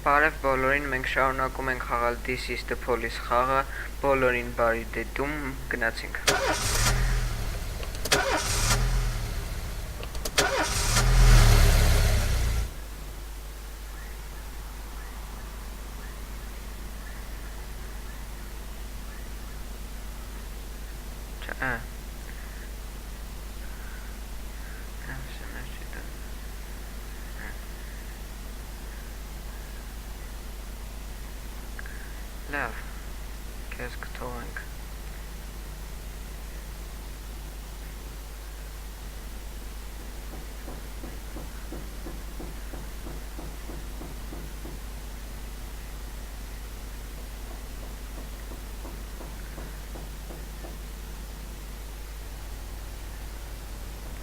Բարև բոլորին, մենք շարունակում ենք խաղալ This is the Police խաղը, բոլորին բարի դետում, գնացինք։ Լավ, քեզ կթողենք։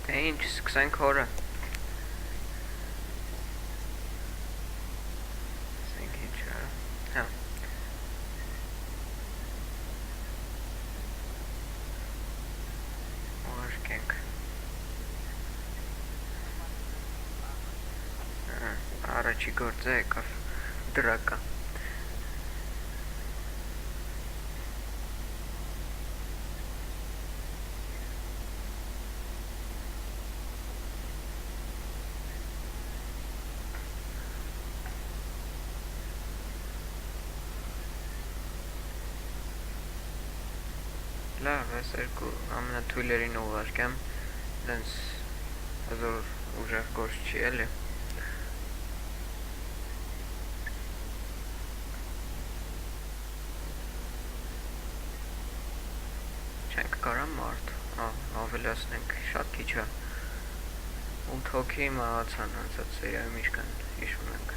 Դե ինչ, սկսենք օրը։ Ասենք ինչ արա։ Հա։ Ուղարկենք։ Առաջի գործը եկավ դրակա։ Լավ, այս երկու ամենաթույլերին ուղարկեմ, դենց հզոր ուժեղ գործ չի էլի։ Չենք կարա մարդ, ավելացնենք, շատ քիչ է, 8 հոգի մահացան անցած սերիայում ինչքան հիշում ենք։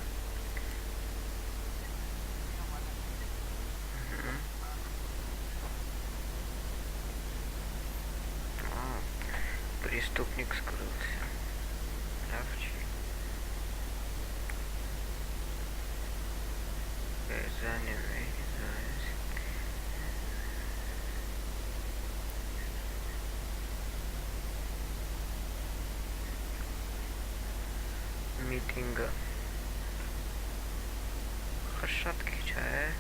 Преступник скрылся. Лавчи. Занятый. Митинга. Хашатки чая.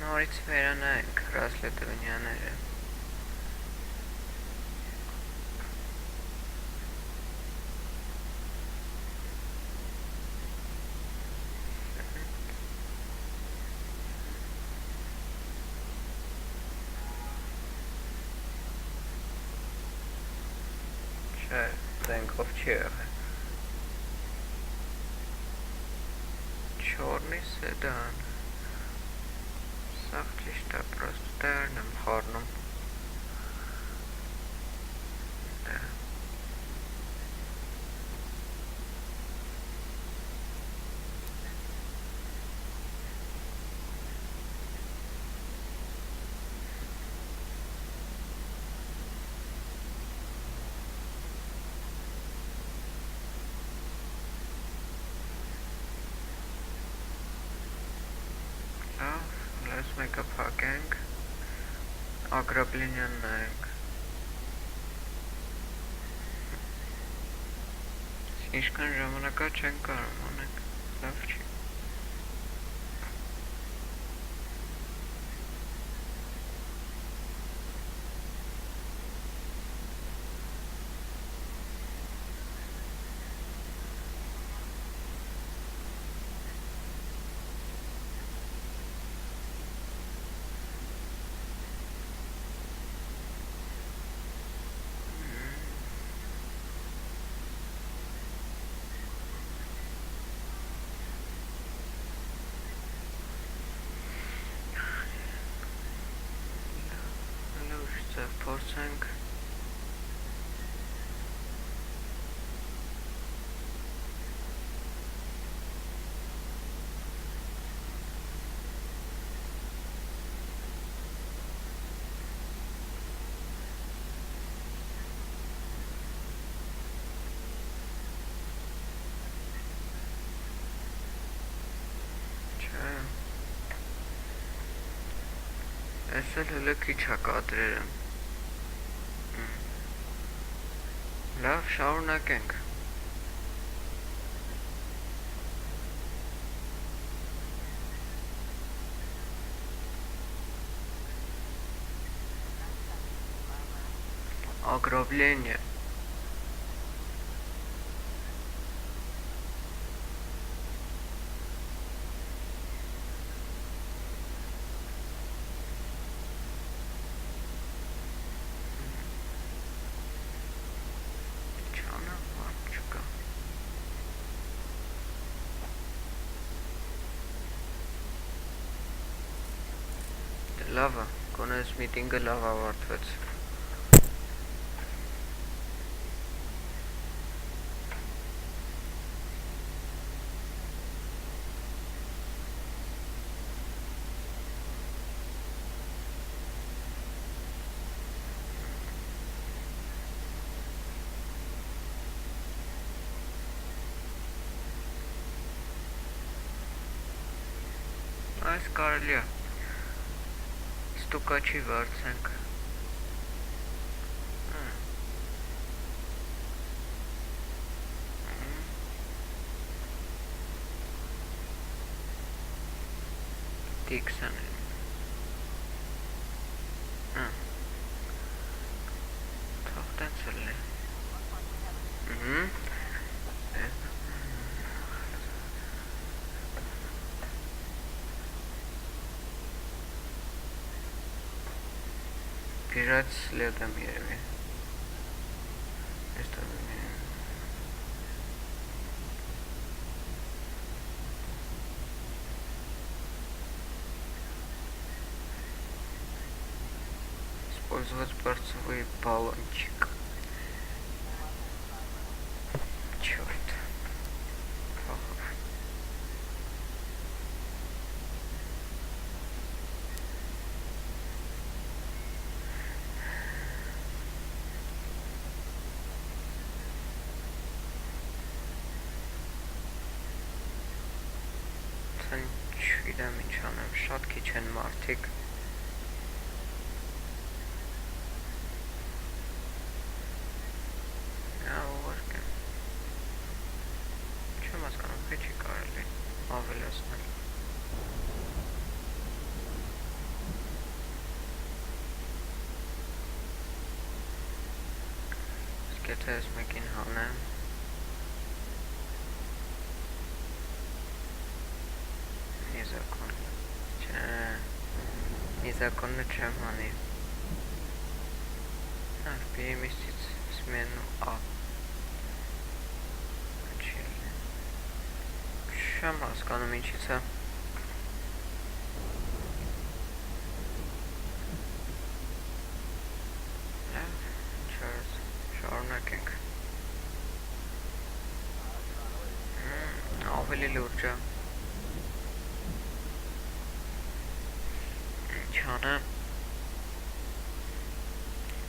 Նորից վերանայենք ռասլետվնյաները։ Չէ, դենքով չի եղել։ Չորնի սեդան։ Սաղ ճիշտ է, պրոստ դերն եմ խառնում։ Let's make a parking. Ограбление նայենք։ Ինչքան ժամանակա չեն կարող անենք, լավ չի։ Այս էլ հələ քիչ է կադրերը։ Լավ, շարունակենք։ Ограбление. Լավ է, կոնես միտինգը լավ ավարտվեց։ Այս կարելի է։ Ստուկաչի վարձենք։ Դիքսան է։ Թողտենց էլ է։ Бежать следом ереві. Использовать перцевый баллончик. Черт. Չգիտեմ ինչ անեմ, շատ քիչ են մարդիկ։ Ուղարկեմ։ Չեմ հասկանում, թե չի կարելի ավելացնել։ Իսկ եթե ես մեկին հանեմ, Незаконно чаманы. Переместить смену А. Չեմ հասկանում ինչից է։ Շարունակենք։ Ավելի լուրջ է։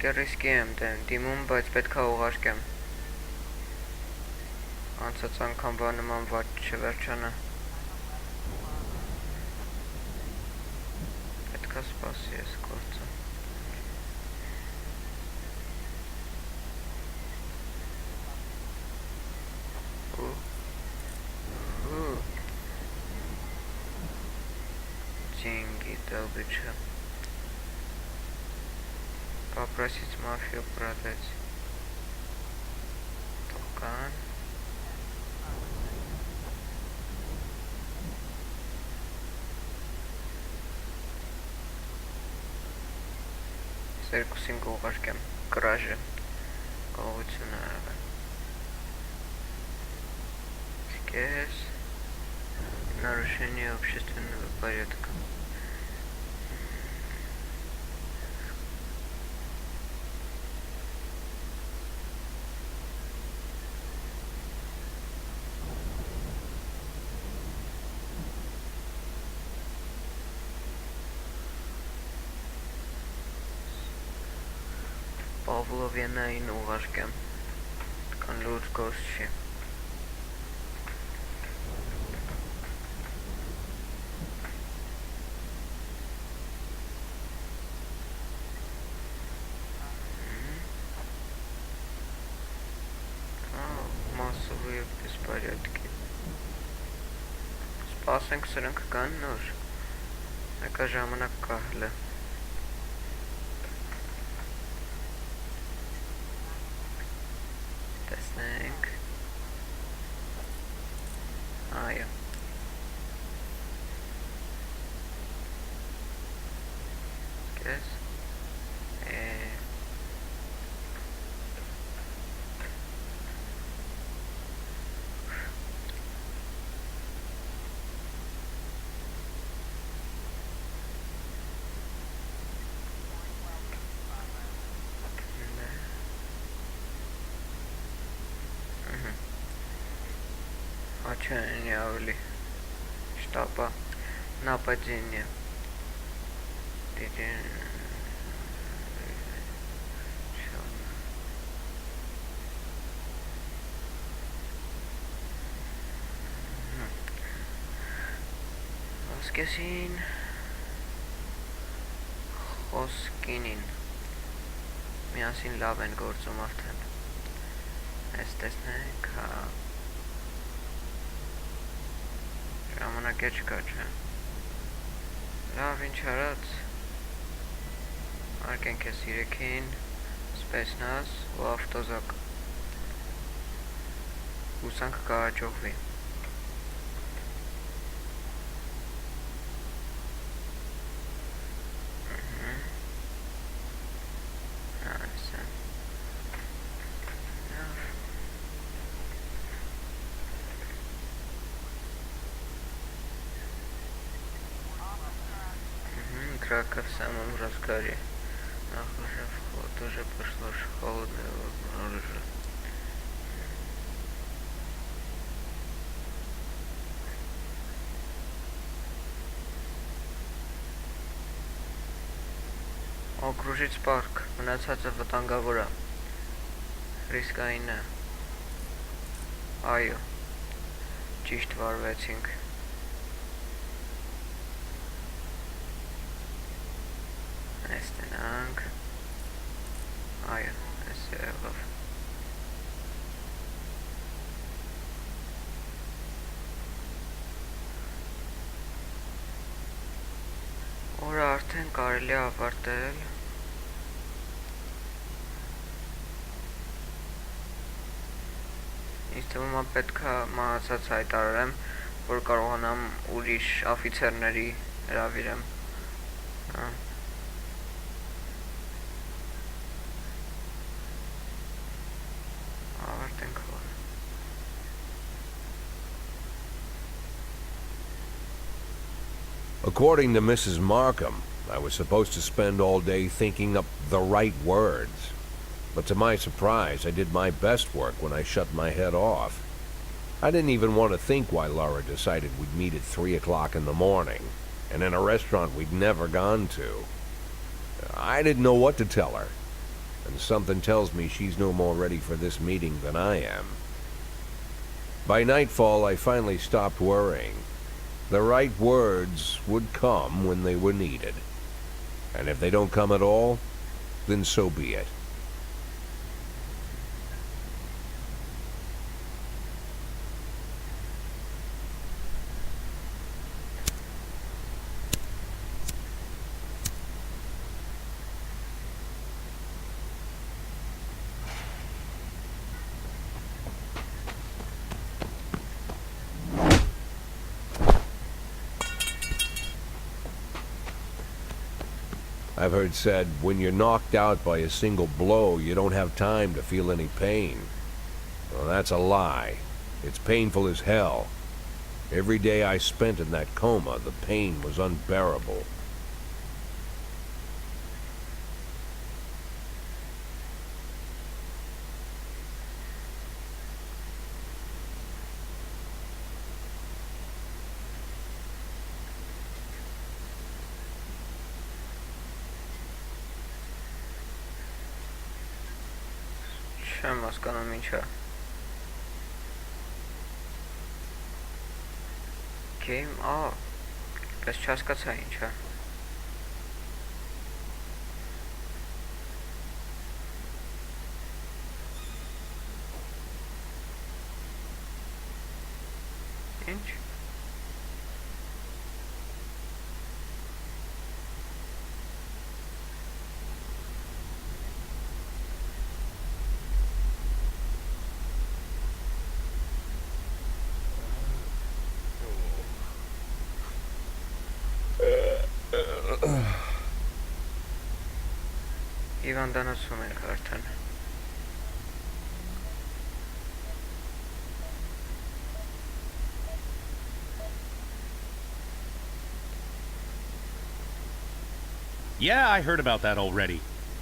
Կերիսկի եմ դիմում, բայց պետք է ուղարկեմ։ Անցած անգամ նման վատ չվերջանա։ Պետք է սպասի այս գործը։ Деньги добыча. Попросить мафию продать. Токан. Երկուսին կուղարկեմ կրաժը կողությունը Սկես нарушение общественного порядка. Պավլովյանային ուղարկեմ, կան լուրջ գործ չի։ Պարյատքի։ Սպասենք սրանք կան նոր։ Մեկա ժամանակ կա հլը։ Տեսնենք։ Այո։ Կես։ Отчаяние авли. Штапа. Нападение. Воскесին խոսքինին միասին լավ են գործում արդեն այս տեսնենք ժամանակ է չկա չէ լավ ինչ արած արկենք ես իրեքին սպեսնաս ու ավտոզակ ուսանք կաճողվի Краков в самом разгаре. Ах, уже вход, уже пошло холодное оружие. Окружить парк. Մնացածը վտանգավոր է. Ռիսկային է. Այո. Ճիշտ վարվեցինք. Տեսնենք այո այս եղավ օրը արդեն կարելի է ավարտել ինձ թվում է պետք է մահացած հայտարարեմ որ կարողանամ ուրիշ աֆիցերների հրավիրեմ According to Mrs. Markham, I was supposed to spend all day thinking up the right words. But to my surprise, I did my best work when I shut my head off. I didn't even want to think why Laura decided we'd meet at 3 o'clock in the morning, and in a restaurant we'd never gone to. I didn't know what to tell her, and something tells me she's no more ready for this meeting than I am. By nightfall, I finally stopped worrying. The right words would come when they were needed. And if they don't come at all, then so be it. I've heard said, when you're knocked out by a single blow, you don't have time to feel any pain. Well, that's a lie. It's painful as hell. Every day I spent in that coma, the pain was unbearable. Չեմ հասկանում ինչ է Game, պես չհասկացա ինչ է Հիվանդանոցում ենք արդեն։ Yeah, I heard about that already.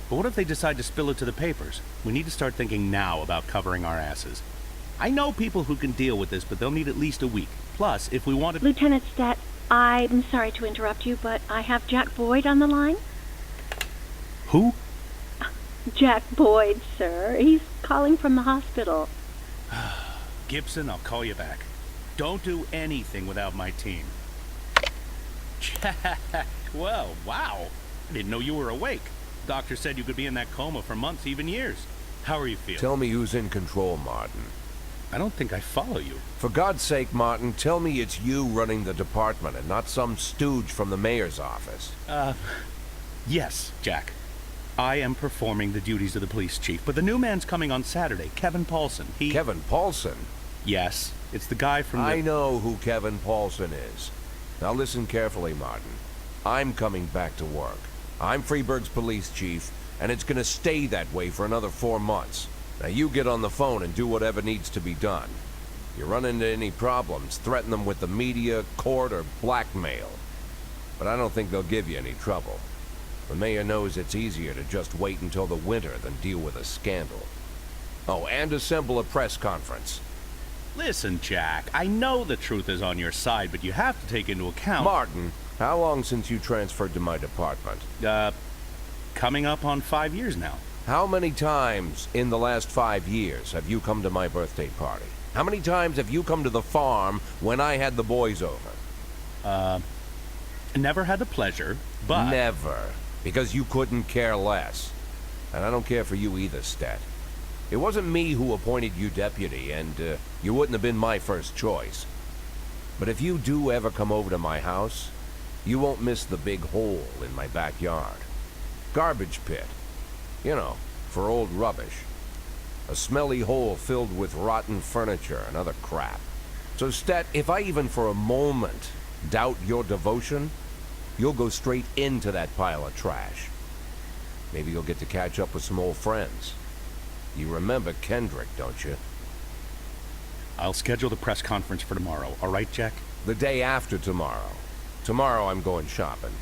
But what if they decide to spill it to the papers? We need to start thinking now about covering our asses. I know people who can deal with this, but they'll need at least a week. Plus, if we want to... Lieutenant Stat, I'm sorry to interrupt you, but I have Jack Boyd on the line. Who? Jack Boyd, sir. He's calling from the hospital. Gibson, I'll call you back. Don't do anything without my team. Jack, well, wow. I didn't know you were awake. Doctor said you could be in that coma for months, even years. How are you feeling? Tell me who's in control, Martin. I don't think I follow you. For God's sake, Martin, tell me it's you running the department and not some stooge from the mayor's office. Yes, Jack. I am performing the duties of the police chief, but the new man's coming on Saturday, Kevin Paulson. Kevin Paulson? Yes, it's the guy from the... I know who Kevin Paulson is. Now listen carefully, Martin. I'm coming back to work. I'm Freeburg's police chief, and it's gonna stay that way for another 4 months. Now you get on the phone and do whatever needs to be done. You run into any problems, threaten them with the media, court, or blackmail. But I don't think they'll give you any trouble. The mayor knows it's easier to just wait until the winter than deal with a scandal. Oh, and assemble a press conference. Listen, Jack, I know the truth is on your side, but you have to take into account... Martin, how long since you transferred to my department? Coming up on 5 years now. How many times in the last 5 years have you come to my birthday party? How many times have you come to the farm when I had the boys over? Never had the pleasure, but... Never. Because you couldn't care less. And I don't care for you either, Stat. It wasn't me who appointed you deputy, and you wouldn't have been my first choice. But if you do ever come over to my house, you won't miss the big hole in my backyard. Garbage pit. You know, for old rubbish. A smelly hole filled with rotten furniture and other crap. So, Stat, if I even for a moment doubt your devotion, you'll go straight into that pile of trash. Maybe you'll get to catch up with some old friends. You remember Kendrick, don't you? I'll schedule the press conference for tomorrow, all right, Jack? The day after tomorrow. Tomorrow I'm going shopping.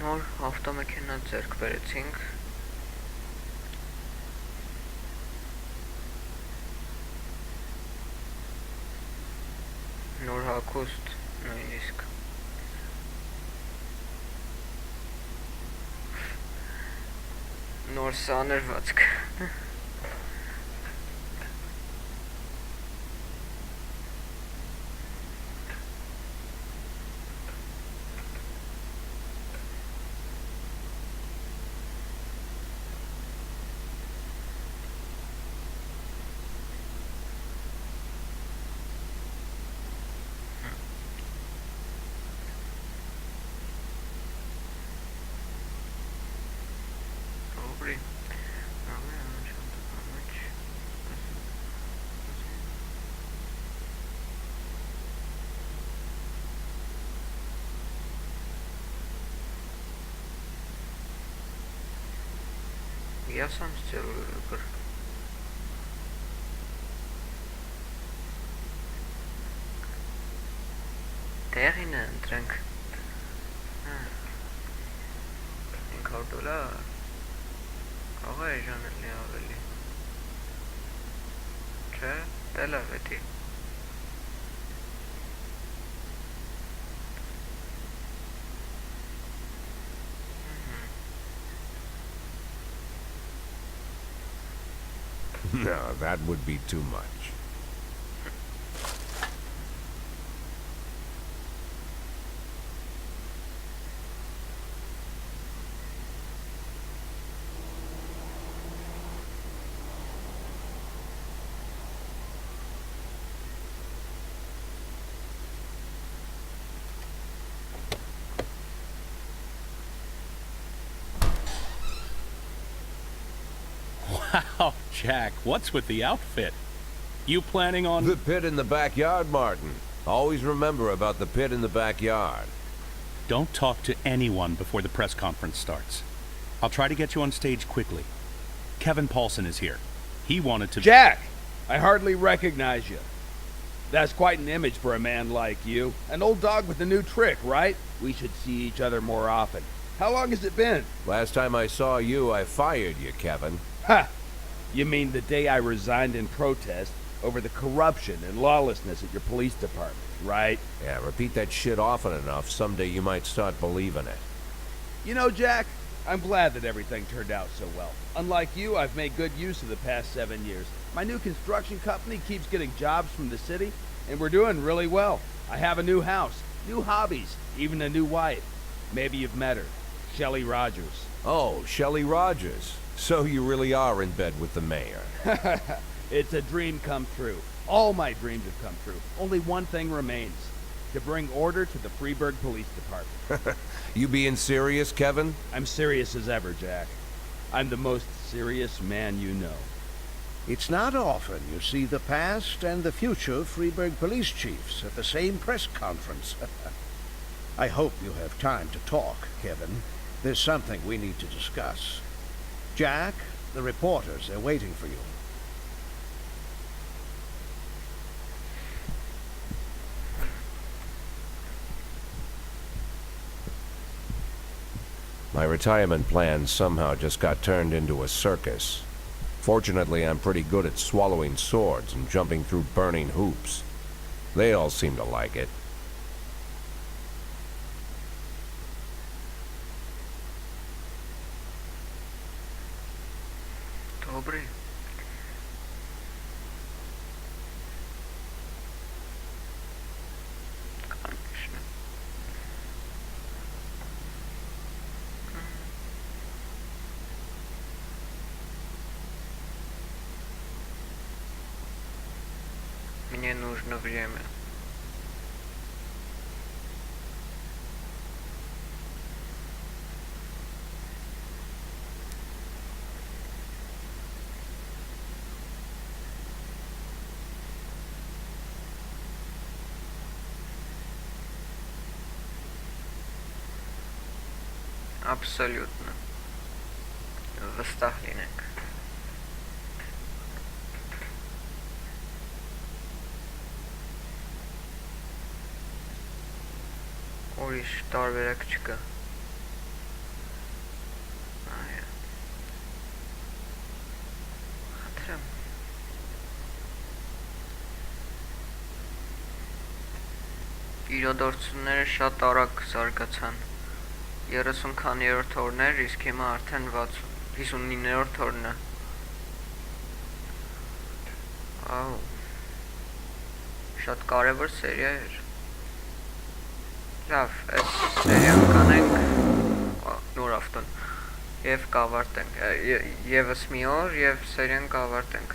Նոր ավտոմեքենա ձեռք բերեցինք։ Նոր հագուստ նույնիսկ։ Նոր սաներվածք։ Я сам сделаю выбор. Տեղին է ընտրենք։ $500 Կարող է ժանել ավելի։ Չէ, դե լավ է դի։ No, that would be too much. Wow, Jack, what's with the outfit? You planning on... The pit in the backyard, Martin. Always remember about the pit in the backyard. Don't talk to anyone before the press conference starts. I'll try to get you on stage quickly. Kevin Paulson is here. He wanted to... Jack! I hardly recognize you. That's quite an image for a man like you. An old dog with a new trick, right? We should see each other more often. How long has it been? Last time I saw you, I fired you, Kevin. Ha! You mean the day I resigned in protest over the corruption and lawlessness at your police department, right? Yeah, repeat that shit often enough, someday you might start believing it. You know, Jack, I'm glad that everything turned out so well. Unlike you, I've made good use of the past 7 years. My new construction company keeps getting jobs from the city, and we're doing really well. I have a new house, new hobbies, even a new wife. Maybe you've met her, Shelley Rogers. Oh, Shelley Rogers. So you really are in bed with the mayor. It's a dream come true. All my dreams have come true. Only one thing remains. To bring order to the Freeburg Police Department. You being serious, Kevin? I'm serious as ever, Jack. I'm the most serious man you know. It's not often you see the past and the future Freeburg police chiefs at the same press conference. I hope you have time to talk, Kevin. There's something we need to discuss. Jack, the reporters are waiting for you. My retirement plan somehow just got turned into a circus. Fortunately, I'm pretty good at swallowing swords and jumping through burning hoops. They all seem to like it. Dobry. Конечно. Мне нужно время. Абсолютно. Վստահ լինենք։ Ուրիշ տարբերակ չկա։ Այո։ Խնդրեմ։ Իրադարձությունները շատ արագ զարգացան։ 30 քանիերորդ օրն էր, իսկ հիմա արդեն 59-րդ օրն է։ Ահա։ Շատ կարևոր սերիա էր։ Լավ, այս սերիան կանենք նոր ավտոն եւ կավարտենք։ Եվս մի օր եւ սերիան կավարտենք։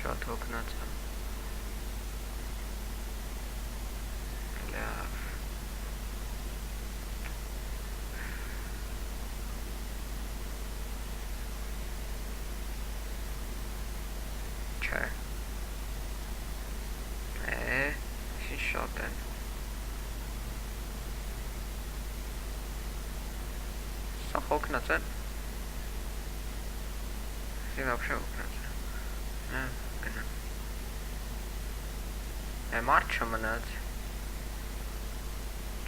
Շատ հոգնած եմ։ Շատ են։ Սա հոգնած են։ Սի вообще հոգնած են։ Գնա։ Մարդ չմնաց։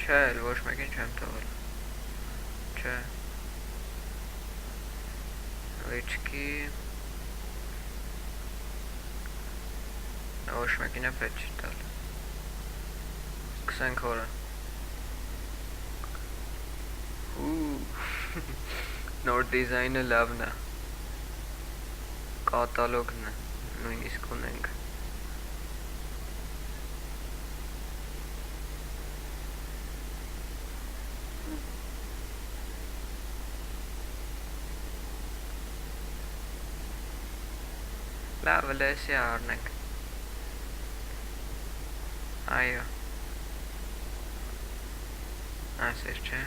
Չէ, ոչ մեկին չեմ թողել։ Չէ։ Լիչկի։ Ոչ մեկին է պետք չտալ։ Սկսենք օրը։ Նոր դիզայնը լավն է։ Կատալոգն է, նույնիսկ ունենք։ Լավ, լեսի առնենք։ Այո։ Այսեր չէ։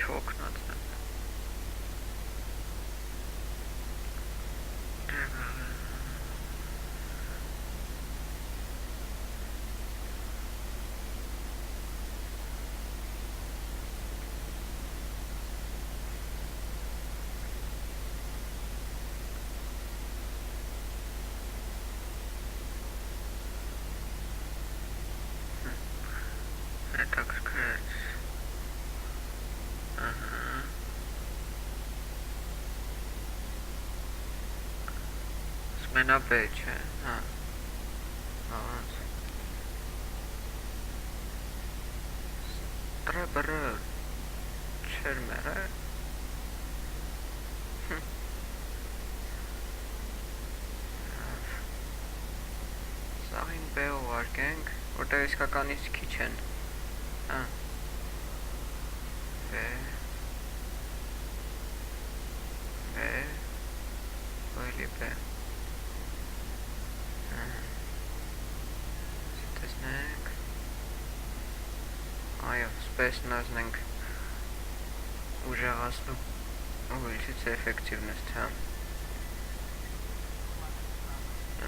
Չոքնած է։ Հետաքրքիր։ Սմենաբե չէ, հա։ Ահանց։ Տրեբրը չեր մերը։ Սաղին բե ուղարկենք, որտեղ իսկականից քիչ են։ Հա։ Բե։ Բե։ Ոյլի բե։ Տեսնենք։ Այո, սպեսն ազնենք ուժեղացնում увеличить эффективность, հա։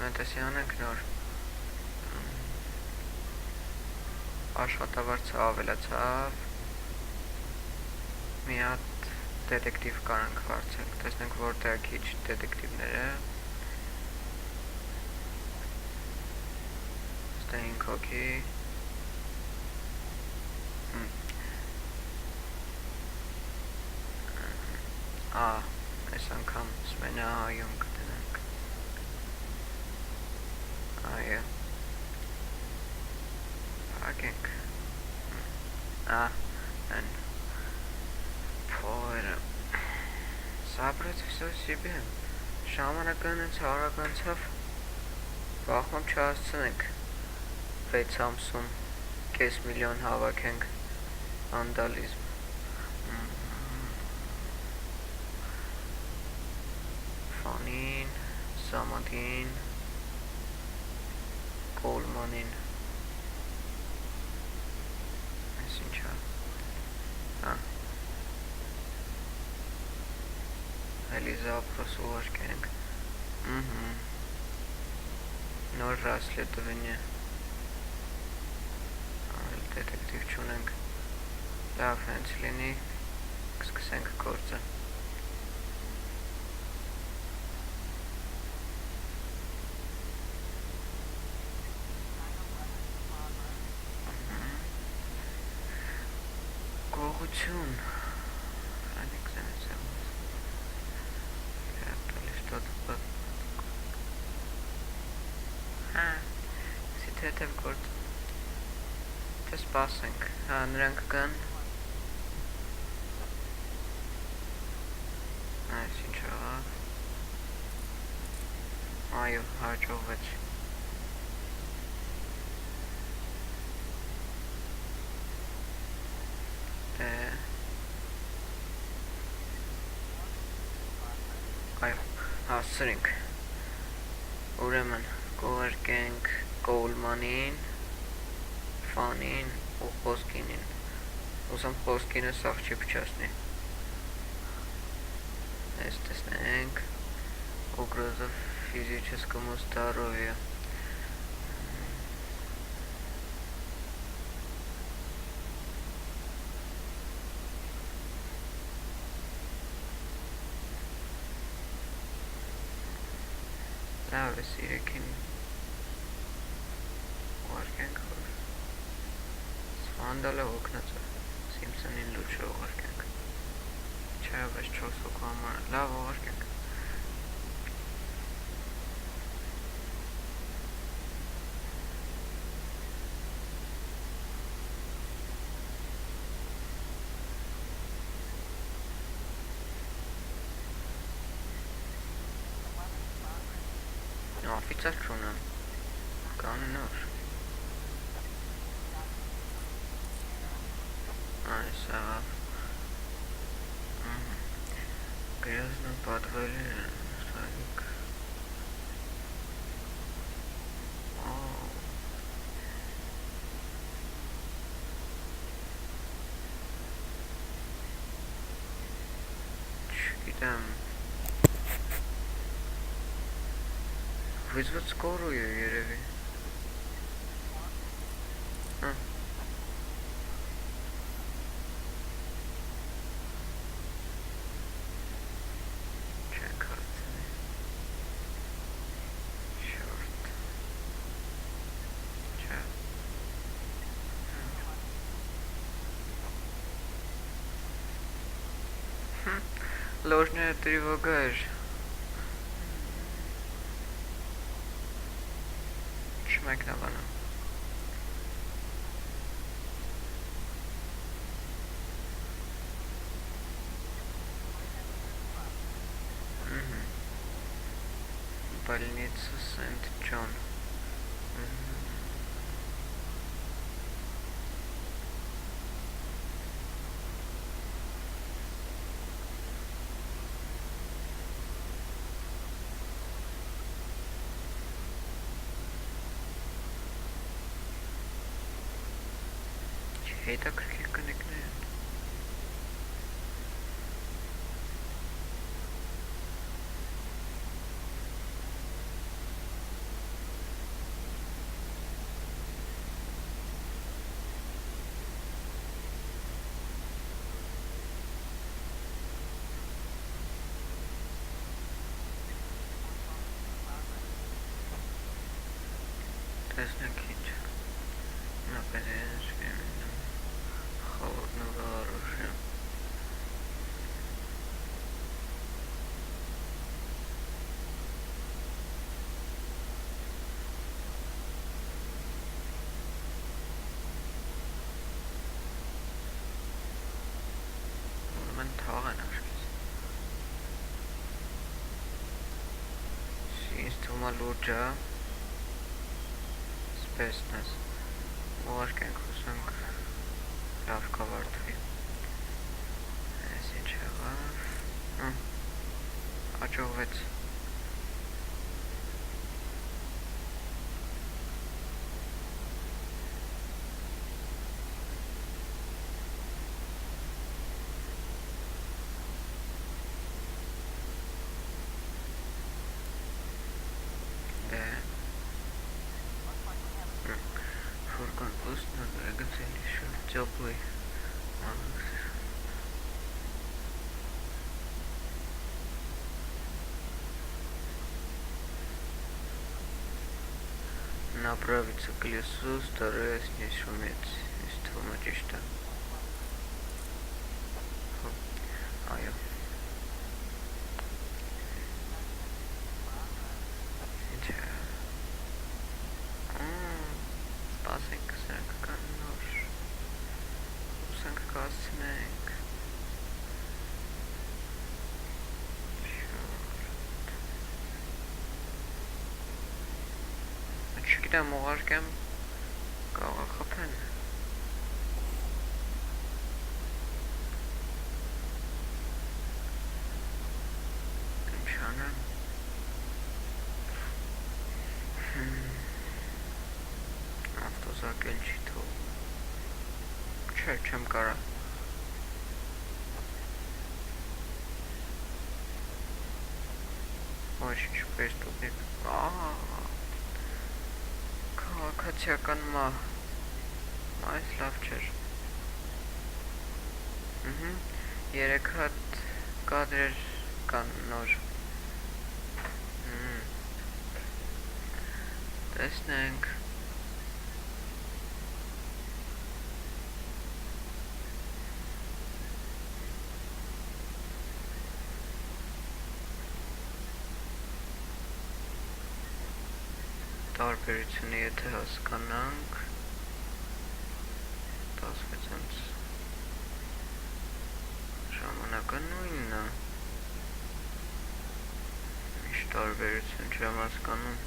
Նետեսի անենք նոր աշխատավարձը ավելացավ, մի հատ դետեկտիվ կարանք հարցենք, տեսնենք որտեղ քիչ դետեկտիվները, ստեինք հոգի, այս անգամ սմենա այում կտնենք, այը, Ագենք են փորը Սաբրեց վիսո սիբի ժամանակն են հարականցավ վախմամ չհասցնենք 6 ամսում կես միլիոն հավաքենք վանդալիզմ Ֆանին, Սամադին, Կոլմանին Eliza просувашкенг. Նոր ռասլետվինը դետեկտիվ չունենք լավ հենց լինի կսկսենք գործը գողություն Հետև գործ թե սպասենք, հա, նրանք կան այս ինչ աղավ այո, հաջողվեց այո, հասցրինք ուրեմն կողարկենք Կոլմանին, Ֆանին ու Խոսկինին Ուսամ Խոսկինը սաղ չի պչասնի Այս տեսնենք Угроза физическому здоровью Լավ է սիրեքին Սվանդալը հոգնած է, Սիմպսոնին լուչը ուղարկենք Չէ, բայց 4 հոգու համար լավ ուղարկենք Օֆիցեր չունեմ, կան նոր Այս աղավ Գրյազնը պատվերի սարիկ Չգիտեմ Վիզված կորու է երևի Չենք հարցնի Շորտ Չա Ложная тревога Չմեկնաբանը Больница Сент-Джон Հետաքրքիր կնիկներ են Տեսնենք ինչ Նապերես Холодного оружия Ուրեմն թող են աշկից Ինձ թվում է լուրջա Սպեսնես Ուղարկենք հուսանք Լավ կավարտվի Այս ինչ եղավ Աճողվեց Фургон пуст, но двигатель еще теплый. Направиться к лесу, стараясь не шуметь. Из того мочишь-то. Ай. Spasink, saka kannoš. Saka kasnēk. Չգիտեմ ուղարկեմ կարող խփեն Ինչ անեմ Ավտոզակել չի թող Չէ, չեմ կարա Ոչ ինչպես տուգնիկ Քաղաքացիական այս լավ չէր Երեք հատ կադրեր կան նոր Տեսնենք Տարբերությունը եթե հասկանանք 16-ից ժամանակը նույնն է Ինչ տարբերություն չեմ հասկանում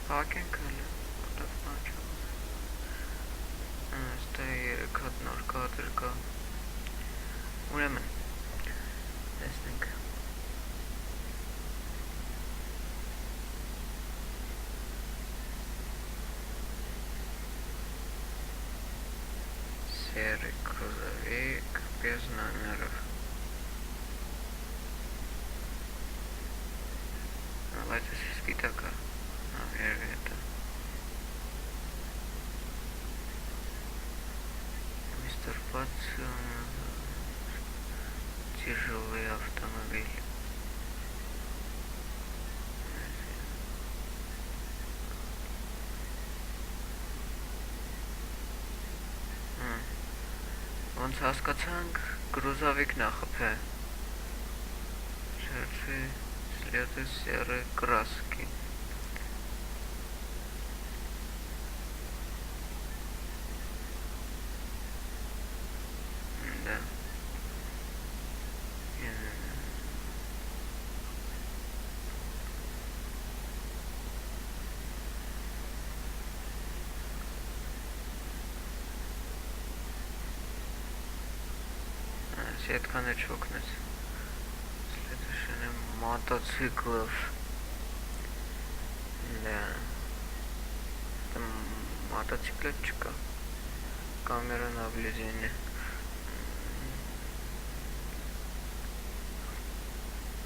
Փակենք հələ, որտեղ բան չկա։ Այստեղ 3 հատ նոր կադր կա։ Ուրեմն, տեսնենք։ Серый грузовик без номеров. Давайте с пятака. Наверное, это. Мистер Пацан. Тяжелый автомобиль. Ոնց հասկացանք, грузовик նախապե։ Շերտի следы серой краски. Да. Сетка не чокнет. Следующий мотоциклов. Да. Это мотоциклетчика. Камера наблюдения.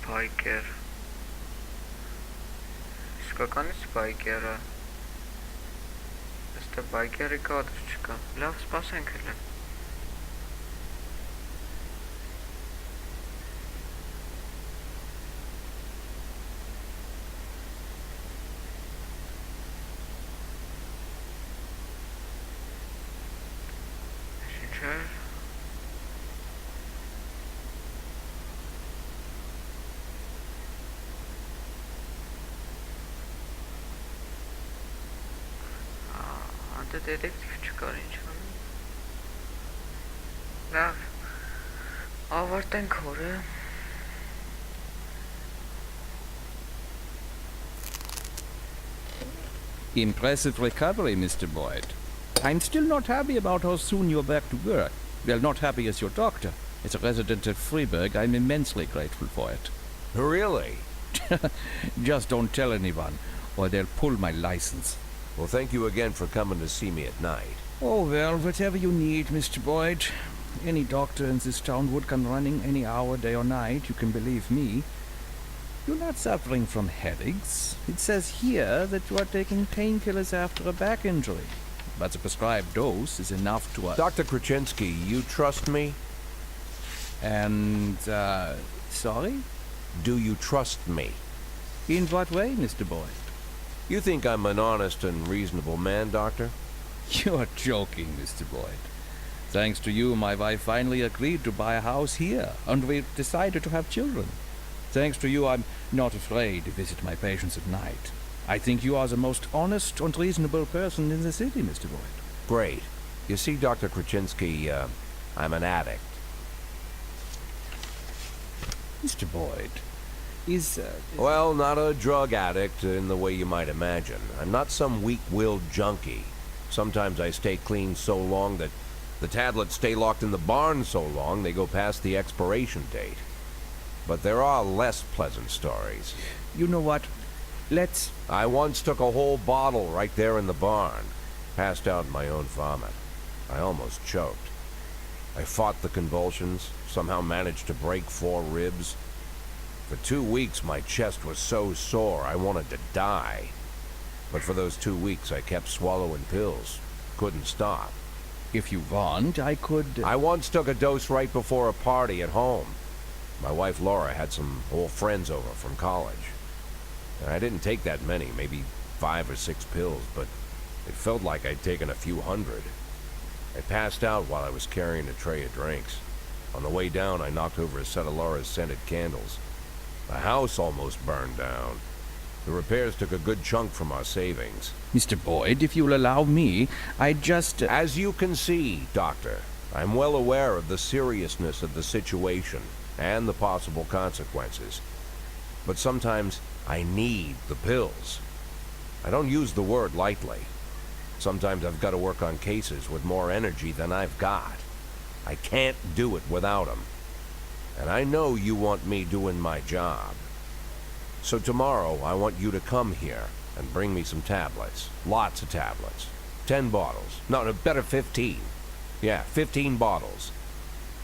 Байкер. Սկականից բայկերը։ Este բայկերի կադր չկա։ Լավ, սպասենք հələ։ Դետեկտիվ չկար ինչ անում։ Լավ, ավարտենք օրը։ Impressive recovery, Mr. Boyd. I'm still not happy about how soon you're back to work. Well, not happy as your doctor. As a resident of Freiburg, I'm immensely grateful for it. Really? Just don't tell anyone, or they'll pull my license. Well, thank you again for coming to see me at night. Oh, well, whatever you need, Mr. Boyd. Any doctor in this town would come running any hour, day or night, you can believe me. You're not suffering from headaches. It says here that you are taking painkillers after a back injury. But the prescribed dose is enough to... Dr. Krasinski, you trust me? And, sorry? Do you trust me? In what way, Mr. Boyd? You think I'm an honest and reasonable man, Doctor? You're joking, Mr. Boyd. Thanks to you, my wife finally agreed to buy a house here, and we've decided to have children. Thanks to you, I'm not afraid to visit my patients at night. I think you are the most honest and reasonable person in the city, Mr. Boyd. Great. You see, Dr. Krasinski, I'm an addict. Mr. Boyd, is... Well, not a drug addict in the way you might imagine. I'm not some weak-willed junkie. Sometimes I stay clean so long that the tablets stay locked in the barn so long they go past the expiration date. But there are less pleasant stories. You know what? Let's... I once took a whole bottle right there in the barn. Passed out in my own vomit. I almost choked. I fought the convulsions, somehow managed to break 4 ribs. For 2 weeks, my chest was so sore I wanted to die. But for those 2 weeks, I kept swallowing pills. Couldn't stop. If you want, I could... I once took a dose right before a party at home. My wife Laura had some old friends over from college. I didn't take that many, maybe 5 or 6 pills, but it felt like I'd taken a few hundred. I passed out while I was carrying a tray of drinks. On the way down, I knocked over a set of Laura's scented candles. The house almost burned down. The repairs took a good chunk from our savings. Mr. Boyd, if you'll allow me, I'd just... As you can see, Doctor, I'm well aware of the seriousness of the situation and the possible consequences. But sometimes I need the pills. I don't use the word lightly. Sometimes I've got to work on cases with more energy than I've got. I can't do it without them. And I know you want me doing my job. So tomorrow I want you to come here and bring me some tablets. Lots of tablets. 10 bottles. No, better 15. Yeah, 15 bottles.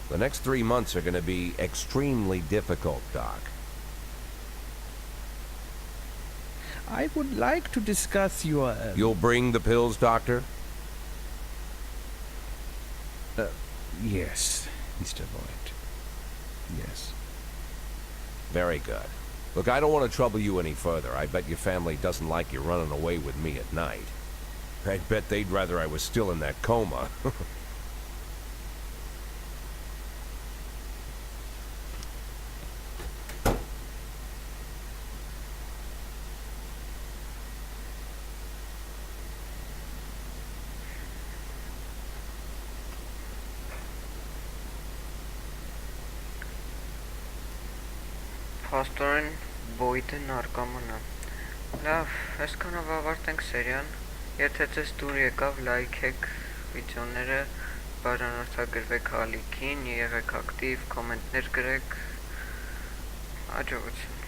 The next 3 months are going to be extremely difficult, Doc. I would like to discuss your... You'll bring the pills, Doctor? Yes, Mr. Boyd. Yes. Very good. Look, I don't want to trouble you any further. I bet your family doesn't like you running away with me at night. I bet they'd rather I was still in that coma. Փաստորեն Բոյդը նարկոման է։ Լավ, այսքանով ավարտենք սերիան։ Եթե ձեզ դուր եկավ, լայքեք վիդեոները, բաժանորդագրվեք ալիքին, եղեք ակտիվ, կոմենտներ գրեք։ Աջակցություն։